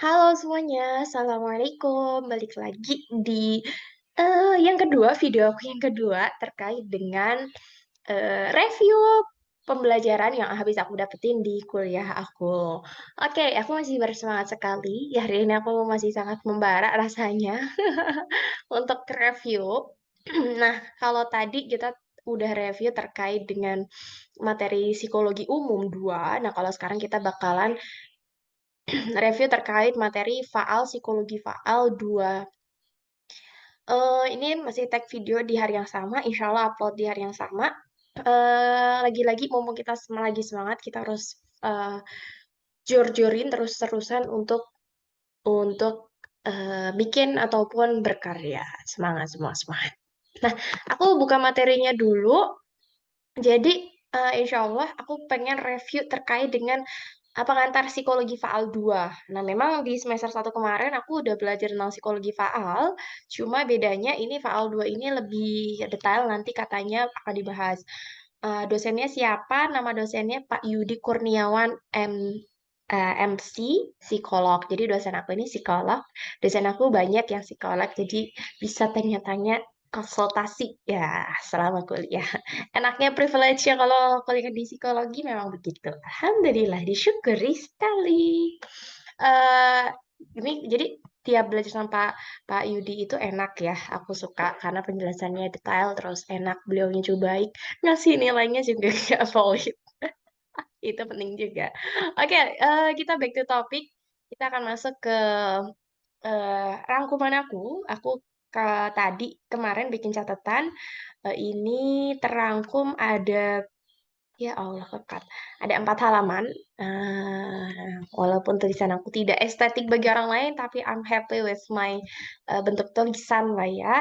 Halo semuanya, Assalamualaikum. Balik lagi di yang kedua, video aku yang kedua terkait dengan review pembelajaran yang habis aku dapetin di kuliah aku. Oke, aku masih bersemangat sekali. Ya, hari ini aku masih sangat membara rasanya untuk review. Nah, kalau tadi kita udah review terkait dengan materi psikologi umum 2. Nah, kalau sekarang kita bakalan review terkait materi faal psikologi faal 2. Ini masih tag video di hari yang sama, insya Allah upload di hari yang sama. Lagi-lagi mumpung kita lagi semangat, kita harus jor-jorin terus-terusan untuk bikin ataupun berkarya. Semangat semua, semangat. Nah, aku buka materinya dulu. Jadi, insya Allah aku pengen review terkait dengan pengantar psikologi faal 2. Nah, memang di semester 1 kemarin aku udah belajar tentang psikologi faal, cuma bedanya ini faal 2 ini lebih detail nanti katanya akan dibahas. Dosennya siapa? Nama dosennya Pak Yudi Kurniawan MC, psikolog. Jadi dosen aku ini psikolog, dosen aku banyak yang psikolog, jadi bisa tanya-tanya konsultasi ya selama kuliah. Enaknya privilege ya kalau kuliah di psikologi memang begitu. Alhamdulillah, disyukuri sekali. eh ini jadi tiap belajar sama Pak Yudi itu enak ya. Aku suka karena penjelasannya detail terus enak. Beliaunya juga baik. Ngasih nilainya juga gak valid. Itu penting juga. Oke, kita back to topic. Kita akan masuk ke rangkuman aku. Aku ke tadi kemarin bikin catatan. Ini terangkum ada, ya Allah kekat. Ada 4 halaman. Walaupun tulisan aku tidak estetik bagi orang lain, tapi I'm happy with my bentuk tulisan lah ya.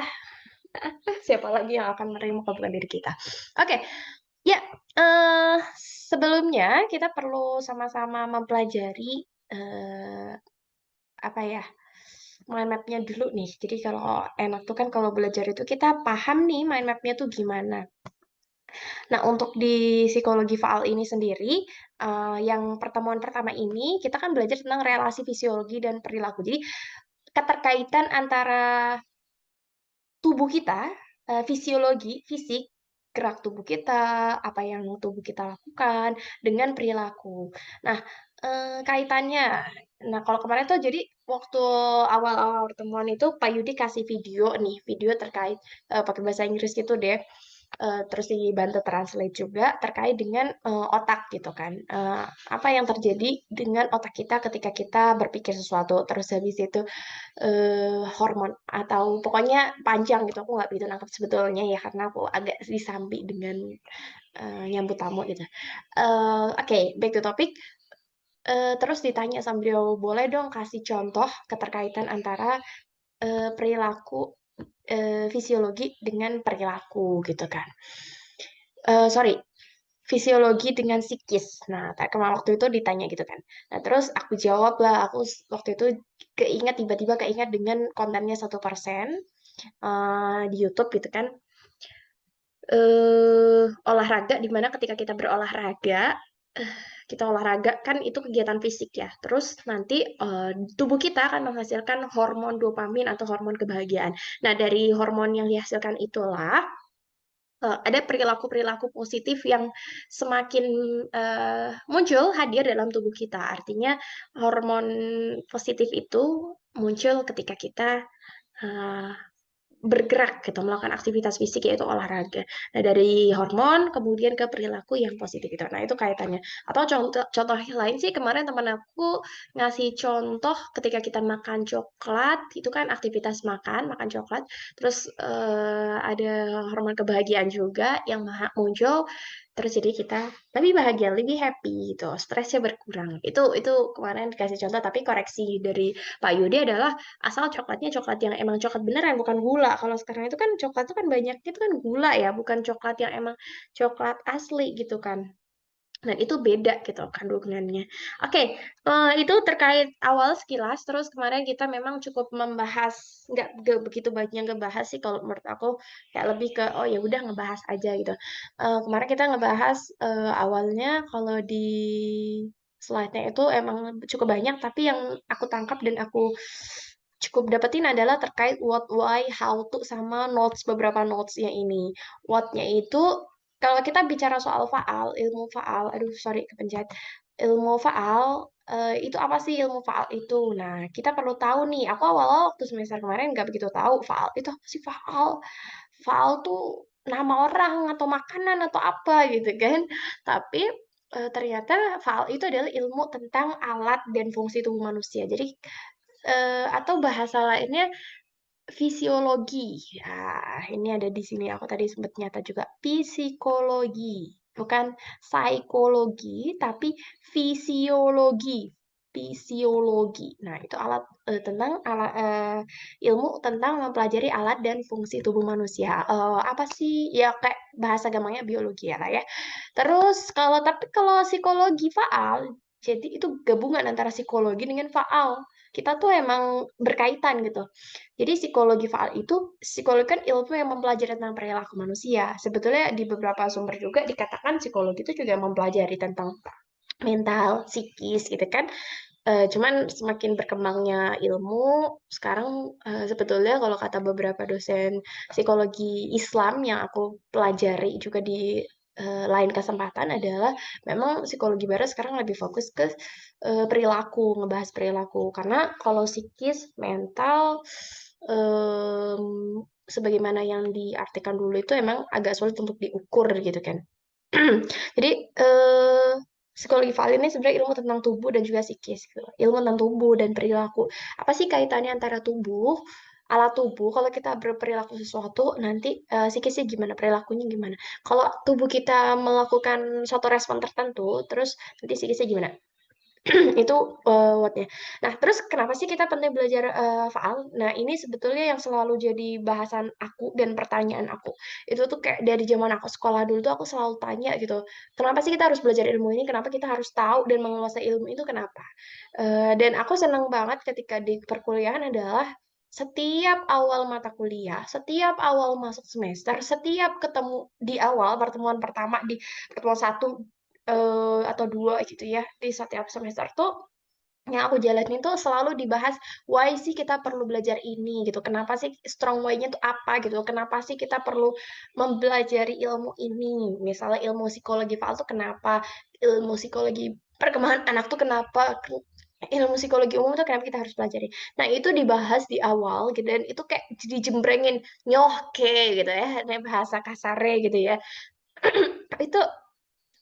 Siapa lagi yang akan menerima kalau bukan diri kita? Oke, ya. eh Sebelumnya kita perlu sama-sama mempelajari eh, apa ya? Mind map-nya dulu nih. Jadi kalau enak tuh kan kalau belajar itu kita paham nih mind map-nya tuh gimana. Nah, untuk di psikologi faal ini sendiri, yang pertemuan pertama ini kita kan belajar tentang relasi fisiologi dan perilaku. Jadi, keterkaitan antara tubuh kita, fisiologi, fisik, gerak tubuh kita, apa yang tubuh kita lakukan dengan perilaku. Nah, kaitannya, nah kalau kemarin tuh jadi waktu awal-awal pertemuan itu Pak Yudi kasih video nih, video terkait pakai bahasa Inggris gitu deh. Terus dibantu translate juga terkait dengan otak gitu kan. Apa yang terjadi dengan otak kita ketika kita berpikir sesuatu. Terus habis itu hormon atau pokoknya panjang gitu. Aku nggak begitu nangkep sebetulnya ya karena aku agak disambi dengan nyambut tamu gitu. Oke, back to topic. Terus ditanya sama beliau, boleh dong kasih contoh keterkaitan antara perilaku fisiologi dengan perilaku gitu kan. Sorry, fisiologi dengan psikis. Nah, kemarin waktu itu ditanya gitu kan. Nah, terus aku jawab lah, waktu itu tiba-tiba keingat dengan kontennya 1% di YouTube gitu kan. Olahraga di mana ketika kita berolahraga, eh, kita olahraga kan itu kegiatan fisik ya. Terus nanti tubuh kita akan menghasilkan hormon dopamin atau hormon kebahagiaan. Nah, dari hormon yang dihasilkan itulah ada perilaku-perilaku positif yang semakin muncul hadir dalam tubuh kita. Artinya hormon positif itu muncul ketika kita eh, bergerak gitu, melakukan aktivitas fisik yaitu olahraga. Nah, dari hormon kemudian ke perilaku yang positif itu. Nah, itu kaitannya. Atau contoh yang lain sih kemarin teman aku ngasih contoh ketika kita makan coklat, itu kan aktivitas makan, makan coklat. Terus ada hormon kebahagiaan juga yang muncul. Terus jadi kita lebih bahagia, lebih happy gitu. Stresnya berkurang. Itu kemarin dikasih contoh tapi koreksi dari Pak Yudi adalah asal coklatnya coklat yang emang coklat beneran bukan gula. Kalau sekarang itu kan coklat itu kan banyak itu kan gula ya, bukan coklat yang emang coklat asli gitu kan. Dan itu beda gitu kandungannya. Oke, itu terkait awal sekilas. Terus kemarin kita memang cukup membahas nggak begitu banyak ngebahas sih kalau menurut aku kayak lebih ke oh ya udah ngebahas aja gitu. Kemarin kita ngebahas awalnya kalau di slide-nya itu emang cukup banyak, tapi yang aku tangkap dan aku cukup dapetin adalah terkait what, why, how to, sama notes, beberapa notes-nya ini. What-nya itu, kalau kita bicara soal faal, ilmu faal, aduh sorry kepencet, ilmu faal, itu apa sih ilmu faal itu? Nah, kita perlu tahu nih, aku awal-awal waktu semester kemarin nggak begitu tahu faal itu apa sih faal. Faal tuh nama orang atau makanan atau apa gitu kan. Tapi ternyata faal itu adalah ilmu tentang alat dan fungsi tubuh manusia. Jadi atau bahasa lainnya fisiologi. Ya, ini ada di sini aku tadi sempat nyata juga. Psikologi, bukan psikologi, tapi fisiologi. Fisiologi. Nah, itu alat tentang alat ilmu tentang mempelajari alat dan fungsi tubuh manusia. Apa sih? Ya kayak bahasa gampangnya biologi ya lah ya. Terus kalau psikologi faal, jadi itu gabungan antara psikologi dengan faal. Kita tuh emang berkaitan gitu. Jadi psikologi kan ilmu yang mempelajari tentang perilaku manusia. Sebetulnya di beberapa sumber juga dikatakan psikologi itu juga mempelajari tentang mental, psikis gitu kan. Cuman semakin berkembangnya ilmu, sekarang sebetulnya kalau kata beberapa dosen psikologi Islam yang aku pelajari juga di lain kesempatan adalah memang psikologi barat sekarang lebih fokus ke perilaku, ngebahas perilaku. Karena kalau psikis, mental, em, sebagaimana yang diartikan dulu itu emang agak sulit untuk diukur gitu kan. Jadi psikologi Valen ini sebenarnya ilmu tentang tubuh dan juga psikis gitu. Ilmu tentang tubuh dan perilaku. Apa sih kaitannya antara tubuh, alat tubuh, kalau kita berperilaku sesuatu, nanti psikisnya gimana, perilakunya gimana. Kalau tubuh kita melakukan suatu respon tertentu, terus nanti psikisnya gimana. Itu what-nya. Nah, terus kenapa sih kita penting belajar faal? Nah, ini sebetulnya yang selalu jadi bahasan aku dan pertanyaan aku. Itu tuh kayak dari zaman aku sekolah dulu tuh aku selalu tanya gitu, kenapa sih kita harus belajar ilmu ini? Kenapa kita harus tahu dan menguasai ilmu itu kenapa? Dan aku senang banget ketika di perkuliahan adalah setiap awal mata kuliah, setiap awal masuk semester, setiap ketemu di awal pertemuan pertama di pertemuan satu atau dua gitu ya di setiap semester tuh yang aku jalanin tuh selalu dibahas why sih kita perlu belajar ini gitu. Kenapa sih strong why-nya tuh apa gitu. Kenapa sih kita perlu mempelajari ilmu ini. Misalnya ilmu psikologi faal tuh kenapa, ilmu psikologi perkembangan anak tuh kenapa, ilmu psikologi umum tuh kenapa kita harus pelajari. Nah, itu dibahas di awal gitu dan itu kayak dijembrengin nyohke gitu ya, nah, bahasa kasarnya gitu ya. Itu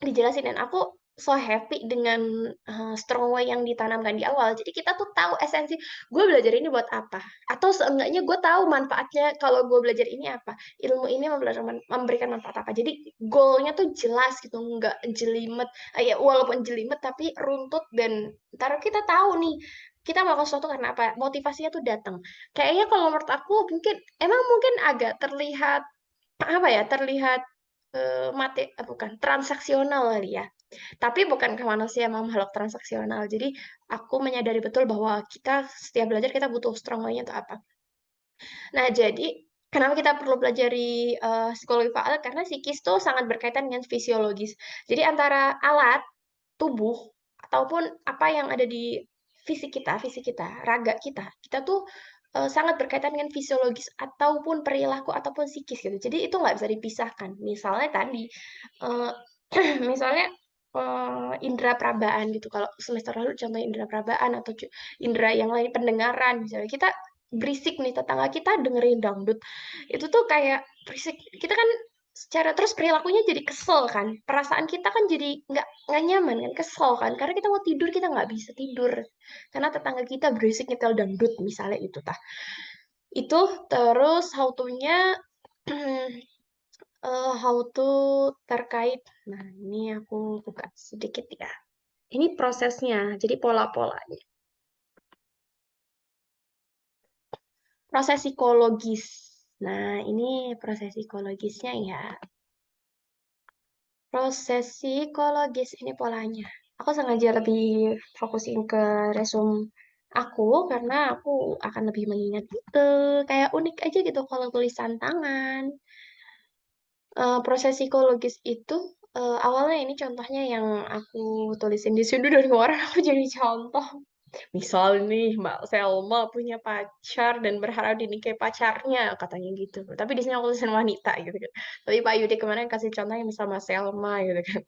dijelasin dan aku so happy dengan strong way yang ditanamkan di awal. Jadi kita tuh tahu esensi gue belajar ini buat apa, atau seenggaknya gue tahu manfaatnya kalau gue belajar ini apa, ilmu ini memberikan manfaat apa. Jadi goalnya tuh jelas gitu, nggak jelimet. Ya walaupun jelimet tapi runtut dan ntar kita tahu nih kita melakukan sesuatu karena apa, motivasinya tuh datang. Kayaknya kalau menurut aku mungkin agak terlihat apa ya, terlihat bukan transaksional kali ya. Tapi bukankah manusia emang makhluk transaksional? Jadi aku menyadari betul bahwa kita setiap belajar kita butuh strong mind itu apa. Nah, jadi kenapa kita perlu pelajari psikologi faal? Karena psikis tuh sangat berkaitan dengan fisiologis. Jadi antara alat tubuh ataupun apa yang ada di fisik kita, raga kita tuh sangat berkaitan dengan fisiologis ataupun perilaku ataupun psikis gitu. Jadi itu nggak bisa dipisahkan. Misalnya tadi, eh, misalnya indera perabaan gitu. Kalau semester lalu contoh indera perabaan atau indera yang lain pendengaran misalnya. Kita berisik nih tetangga kita dengerin dangdut. Itu tuh kayak berisik. Kita kan secara terus perilakunya jadi kesel kan. Perasaan kita kan jadi nggak nyaman kan, kesel kan. Karena kita mau tidur kita nggak bisa tidur. Karena tetangga kita berisik nyetel dangdut misalnya itu tah. Itu terus how to-nya how to terkait. Nah, ini aku buka sedikit ya. Ini prosesnya, jadi pola-polanya. Proses psikologis. Nah, ini proses psikologisnya ya. Proses psikologis ini polanya. Aku sengaja lebih fokusin ke resume aku karena aku akan lebih mengingat gitu. Kayak unik aja gitu kalau tulisan tangan. Proses psikologis itu Awalnya ini contohnya yang aku tulisin di sini dari kemarin aku jadi contoh. Misal nih Mbak Selma punya pacar dan berharap dinikahi pacarnya, katanya gitu. Tapi di sini aku tulisin wanita gitu kan. Tapi Pak Yudi kemarin kasih contohnya misal Mbak Selma gitu kan.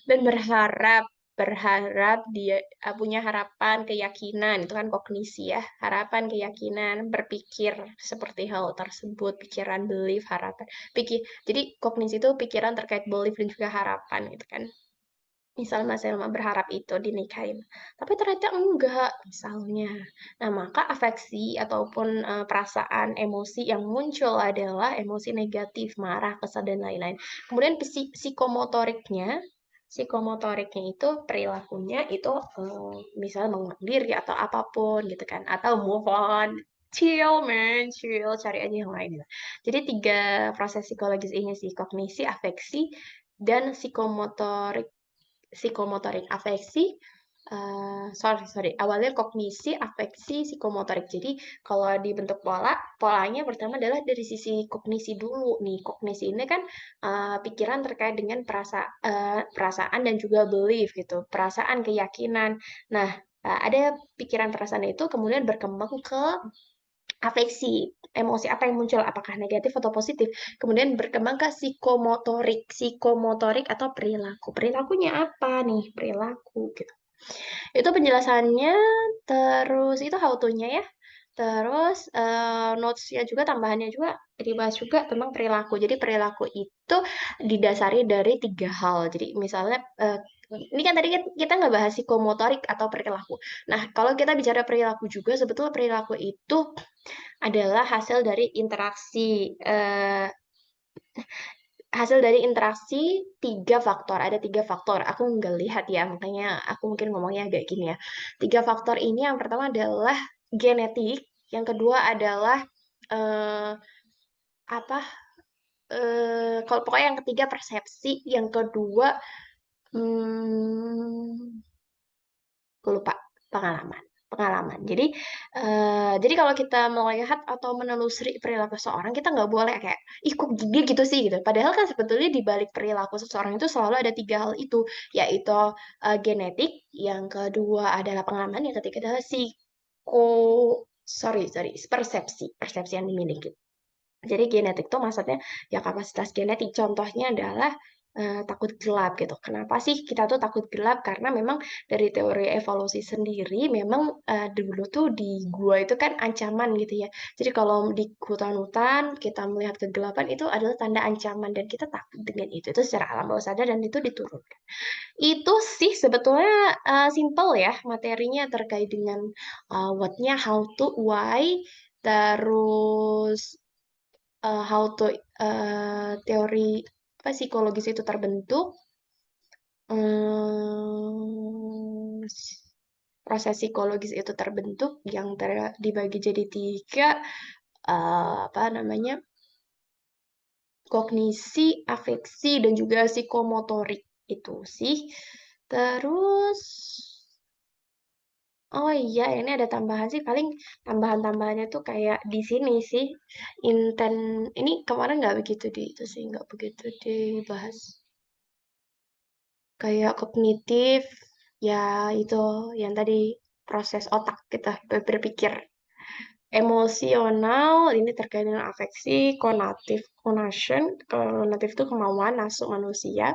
Dan berharap berharap dia punya harapan, keyakinan, itu kan kognisi ya. Harapan, keyakinan, berpikir seperti hal tersebut, pikiran, belief, harapan. Jadi kognisi itu pikiran terkait belief dan juga harapan gitu kan. Misal Mas Selma berharap itu dinikahin, tapi ternyata enggak, misalnya. Nah, maka afeksi ataupun perasaan emosi yang muncul adalah emosi negatif, marah, kesal, dan lain-lain. Kemudian psikomotoriknya itu perilakunya itu misalnya mengutuk diri atau apapun gitu kan, atau move on, chill man, chill, cari aja yang lain gitu. Jadi tiga proses psikologis ini sih, kognisi, afeksi, dan psikomotorik afeksi sorry awalnya kognisi afeksi psikomotorik. Jadi kalau dibentuk polanya pertama adalah dari sisi kognisi dulu nih. Kognisi ini kan pikiran terkait dengan perasaan dan juga belief gitu, perasaan, keyakinan. Nah, ada pikiran perasaan itu kemudian berkembang ke afeksi, emosi apa yang muncul, apakah negatif atau positif. Kemudian berkembang ke psikomotorik atau perilaku. Perilakunya apa nih? Perilaku gitu. Itu penjelasannya, terus itu how to-nya ya. Terus notes-nya juga, tambahannya juga dibahas juga tentang perilaku. Jadi perilaku itu didasari dari tiga hal. Jadi misalnya ini kan tadi kita nggak bahas psikomotorik atau perilaku. Nah, kalau kita bicara perilaku juga, sebetulnya perilaku itu adalah hasil dari interaksi tiga faktor. Ada tiga faktor. Aku nggak lihat ya, makanya aku mungkin ngomongnya agak gini ya. Tiga faktor ini yang pertama adalah genetik, yang kedua adalah eh, apa? Kalau pokoknya yang ketiga persepsi, yang kedua hmm, aku lupa, pengalaman. Pengalaman. Jadi kalau kita melihat atau menelusuri perilaku seseorang, kita nggak boleh kayak, ih kok dia gitu sih gitu. Padahal kan sebetulnya di balik perilaku seseorang itu selalu ada tiga hal itu, yaitu genetik, yang kedua adalah pengalaman, yang ketiga adalah persepsi yang dimiliki. Jadi genetik tuh maksudnya ya kapasitas genetik. Contohnya adalah takut gelap gitu. Kenapa sih kita tuh takut gelap? Karena memang dari teori evolusi sendiri, memang dulu tuh di gua itu kan ancaman gitu ya. Jadi kalau di hutan-hutan kita melihat kegelapan itu adalah tanda ancaman dan kita takut dengan itu. Itu secara alam bawah sadar dan itu diturunkan. Itu sih sebetulnya simple ya materinya terkait dengan what-nya, how to, why, terus how to teori apa psikologis itu terbentuk, hmm, proses psikologis itu terbentuk yang dibagi jadi tiga, apa namanya, kognisi, afeksi, dan juga psikomotorik itu sih. Terus oh iya, ini ada tambahan sih, paling tambahan-tambahannya tuh kayak di sini sih, inten, ini kemarin nggak begitu di itu sih, nggak begitu dibahas. Kayak kognitif, ya itu yang tadi proses otak kita berpikir. Emosional, ini terkait dengan afeksi, konatif, konation, konatif itu kemauan, nafsu manusia,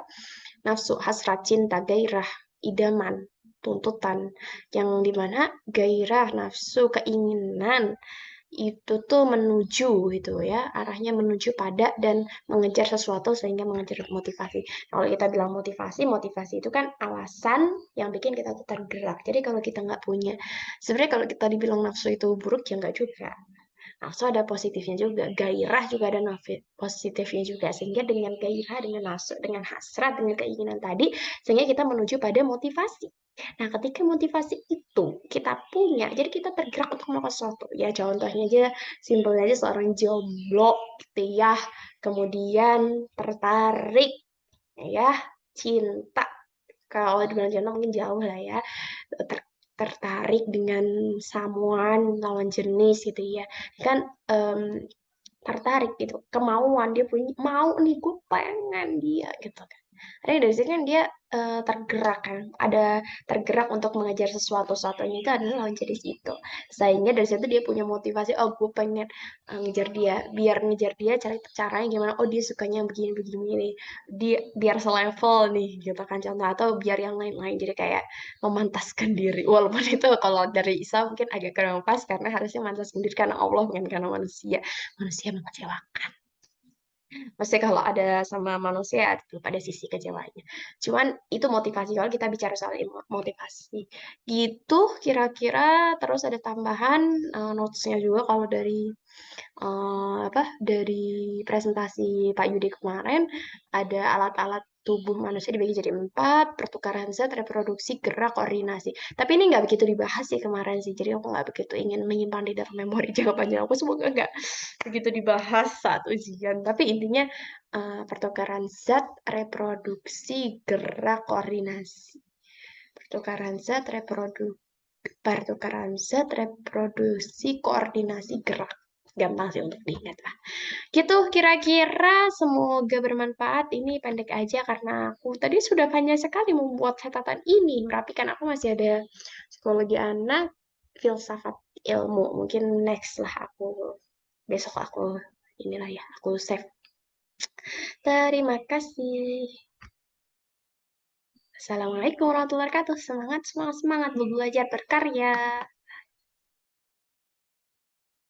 nafsu hasrat cinta, gairah, idaman, tuntutan, yang dimana gairah, nafsu, keinginan itu tuh menuju gitu ya, arahnya menuju pada dan mengejar sesuatu sehingga mengejar motivasi. Kalau kita bilang motivasi, motivasi itu kan alasan yang bikin kita tuh tergerak. Jadi kalau kita nggak punya, sebenarnya kalau kita dibilang nafsu itu buruk ya nggak juga. Nafsu ada positifnya juga, gairah juga ada positifnya juga. Sehingga dengan gairah, dengan nafsu, dengan hasrat, dengan keinginan tadi, sehingga kita menuju pada motivasi. Nah, ketika motivasi itu kita punya, jadi kita tergerak untuk melakukan sesuatu. Ya, contohnya aja, simpelnya aja seorang jomblo gitu ya, kemudian tertarik, ya, cinta. Kalau dibilang cinta mungkin jauh lah ya, tertarik dengan someone lawan jenis gitu ya. Kan tertarik gitu, kemauan dia punya mau nih gue pengen dia gitu kan. Ada yang dari sini kan dia tergerak kan, ada tergerak untuk mengejar sesuatu-sesuatunya itu adalah lawan jenis itu. Sehingga dari situ dia punya motivasi, oh gue pengen ngejar dia, biar ngejar dia cari caranya gimana, oh dia sukanya begini-begini nih, dia biar selevel nih gitu kan contoh, atau biar yang lain-lain, jadi kayak memantaskan diri. Walaupun itu kalau dari Isa mungkin agak kurang pas karena harusnya memantaskan diri karena Allah bukan karena manusia. Manusia mengecewakan. Maksudnya kalau ada sama manusia tetap ada sisi kecewanya. Cuman itu motivasi kalau kita bicara soal motivasi. Gitu kira-kira, terus ada tambahan notes-nya juga kalau dari apa dari presentasi Pak Yudi kemarin, ada alat-alat tubuh manusia dibagi jadi 4, pertukaran zat, reproduksi, gerak, koordinasi. Tapi ini nggak begitu dibahas sih kemarin sih, jadi aku nggak begitu ingin menyimpan di dalam memori jangka panjang aku, semoga nggak begitu dibahas saat ujian. Tapi intinya pertukaran zat, reproduksi, gerak, koordinasi. Pertukaran zat, reproduksi, koordinasi, gerak. Gampang sih untuk diingat lah. Gitu kira-kira, semoga bermanfaat. Ini pendek aja karena aku tadi sudah banyak sekali membuat catatan ini. Merapikan, aku masih ada psikologi anak, filsafat ilmu. Mungkin next lah besok aku inilah ya, aku save. Terima kasih. Assalamualaikum warahmatullahi wabarakatuh. Semangat, semangat, semangat belajar berkarya.